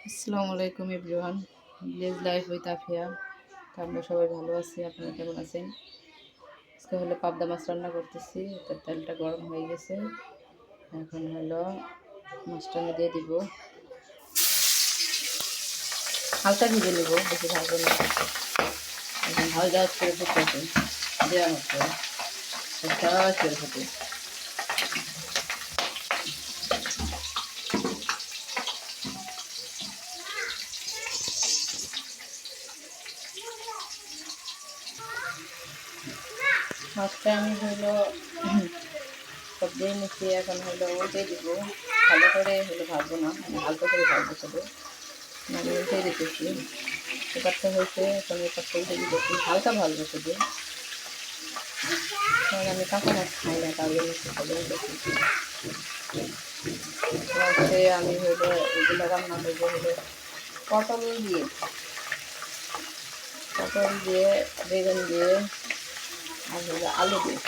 আসসালামু আলাইকুম everyone, village life with Afia. তো আমরা সবাই ভালো আছি, আপনারা কেমন আছেন? আজকে হলো পাবদা মাছ রান্না করতেছি। তার তেলটা গরম হয়ে গেছে, এখন হলো মাছটা আমি দিয়ে দিব। হালকা ভেজে নেব, বেশি ভাজবো না। এখন হালকা করে ফুটতেছে, দেওয়া হচ্ছে করে ফুটে। মাছটা আমি হলো সব দিয়ে নিচ্ছি, এখন হলো উল্টে দিব। ভালো করে হলো ভাজবো না, হালকা করে ভাজবো শুধু। আমি উল্টে দিতেছি, ব্যাপারটা হয়েছে এখন ব্যাপারটা উল্টে দিতেছি, হালকা ভাজবো শুধু। কারণ আমি কাঁচা মাছ খাই না, তাহলে হচ্ছে আমি হলো এগুলো রান্না করবো হলো পটল দিয়ে, বেগুন দিয়ে, আর হলো আলু দিয়ে।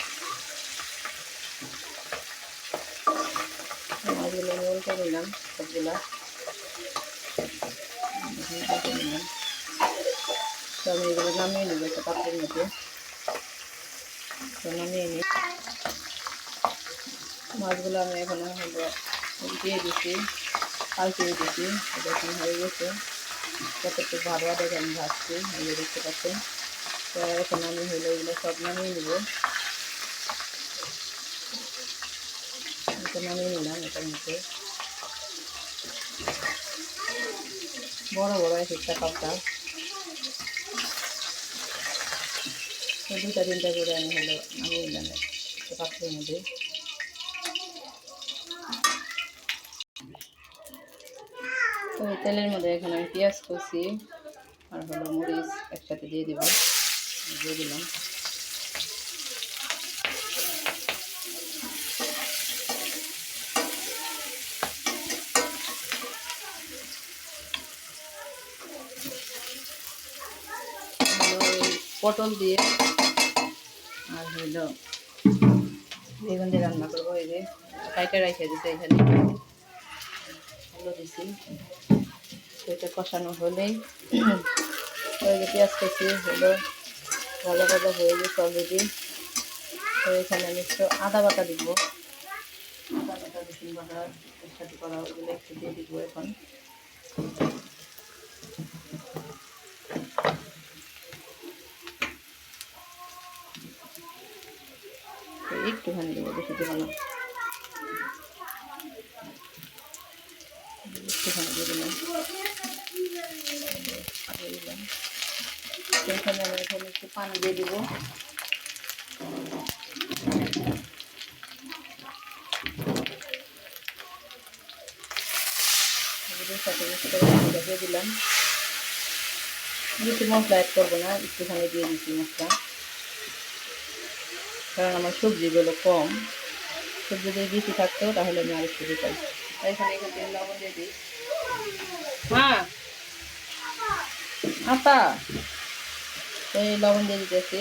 মাছগুলো আমি উল্টে নিলাম সবগুলা, নিলাম। তো আমি এগুলো নামিয়ে নেবো একটা পাত্রের মধ্যে। তো নামিয়ে নিই মাছগুলো। আমি এখন হলো দিয়ে দিচ্ছি, পাল্টিয়ে দিচ্ছি। এখন হয়ে গেছে, কতটুকু ভালো দেখে আমি ভাজছি, দেখতে পাচ্ছেন। তো এখন আমি হলো এগুলো সব নামিয়ে নেব। এটা নামিয়ে নিলাম। এটার মধ্যে বড় বড় এক একটা পাতা, দুটা তিনটা করে আমি হলো নামিয়ে নিলাম একটা পাত্রের মধ্যে। তো তেলের মধ্যে এখন আমি পেঁয়াজ কষি আর হলো মরিচ একসাথে দিয়ে দিলাম। পটল দিয়ে আর হইল বেগুন দিয়ে রান্না করবো। এই যে কাইটা রাইখে দিতে এখানে ভালো দিছি। এটা কষানো হলেই ওই যে পেঁয়াজ কেটে হলো ভাজা ভাজা হয়ে গেছে অলরেডি। তো এখানে আমি একটু আদা বাটা দিব, আদা বাটা রসুন বাটা একসাথে করা, ওগুলো একটু দিয়ে দিব। এখন একটুখানি দেবো, বেশি দেবো না, একটুখানি দিয়ে দিলাম। এখানে আমি এখানে একটু পানি দিয়ে দিব। দিয়ে দিলাম, বেশি মশলা অ্যাড করবো না, একটুখানি দিয়ে দিচ্ছি মশলা। কারণ আমার সবজিগুলো কম, সবজি যদি বেশি থাকতো তাহলে আমি আরেকটু দিতাম। এখানে থেকে লবণ দিয়ে দিই। হ্যাঁ আতা, এই লবণ দিয়ে দিতেছি,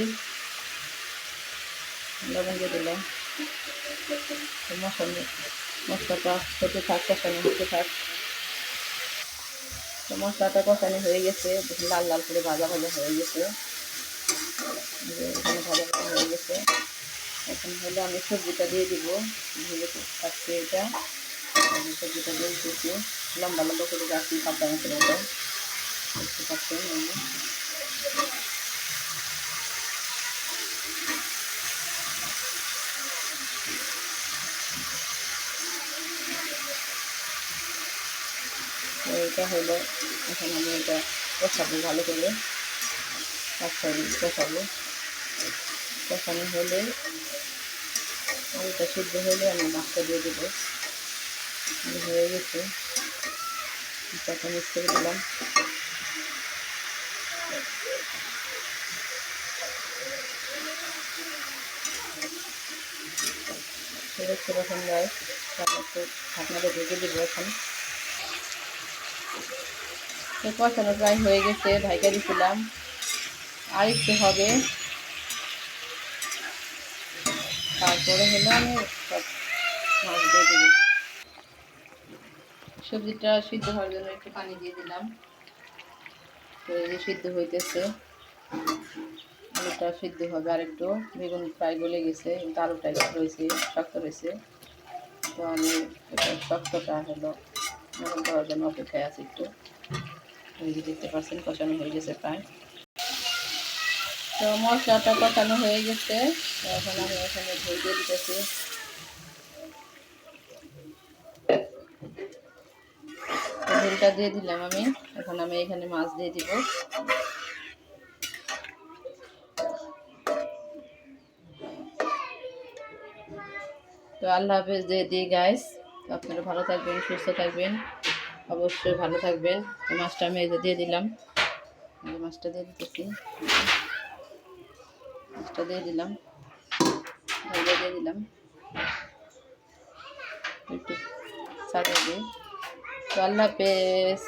লবণ দিয়ে দিলাম। মশলাটা হতে থাক, কষানো হতে থাক। তো মশলাটা কষানো হয়ে গেছে, লাল লাল করে ভাজা ভাজা হয়ে গেছে, এখানে ভাজা ভাজা হয়ে গেছে। এখন হলে আমি সবজিটা দিয়ে দিব, ভেজে থাকছে এটা। আমি সবজিটা দিয়ে দিচ্ছি, লম্বা লম্বা করে রাখছি পাবদা মাছের মতো, দেখতে পাচ্ছেন। এটা হলো এখন আমি এটা কষাবো ভালো করে, কষাবো। কষানো হলে আলুটা সিদ্ধ হলে আমি মাছটা দিয়ে দেবো। হয়ে গেছে, এখন মিক্স করে দিলাম। দেখতে পাচ্ছেন গায়ে, একটু ঢাকনাটা ঢেকে দেবো। এখন কষানো প্রায় হয়ে গেছে, ঢাকা দিয়েছিলাম, আর একটু হবে। তারপরে হলো আমি সব মাছ দিয়ে দেবো। সবজিটা সিদ্ধ হওয়ার জন্য একটু পানি দিয়ে দিলাম। তো এই যে সিদ্ধ হইতেছে, আলুটা সিদ্ধ হবে আর একটু। বেগুন প্রায় গলে গেছে, কিন্তু আলুটা রয়েছে শক্ত রয়েছে। তো আমি এটা শক্তটা হলো নরম করার জন্য অপেক্ষায় আছি একটু। এই যে দেখতে পাচ্ছেন কষানো হয়ে গেছে প্রায়। তো মশলাটা কষানো হয়ে গেছে, এখন আমি এখানে ঝোল দিয়ে দিতেছি। ঝোলটা দিয়ে দিলাম আমি। এখন আমি এখানে মাছ দিয়ে দিব। তো আল্লাহ হাফেজ দিয়ে দিই গাইস। আপনারা ভালো থাকবেন, সুস্থ থাকবেন, অবশ্যই ভালো থাকবেন। তো মাছটা আমি এই যে দিয়ে দিলাম, মাছটা দিয়ে দিতেছি, মাছটা দিয়ে দিলাম, দিয়ে দিলাম একটু ছাড়িয়ে দিই। তো আল্লাহ হাফেজ।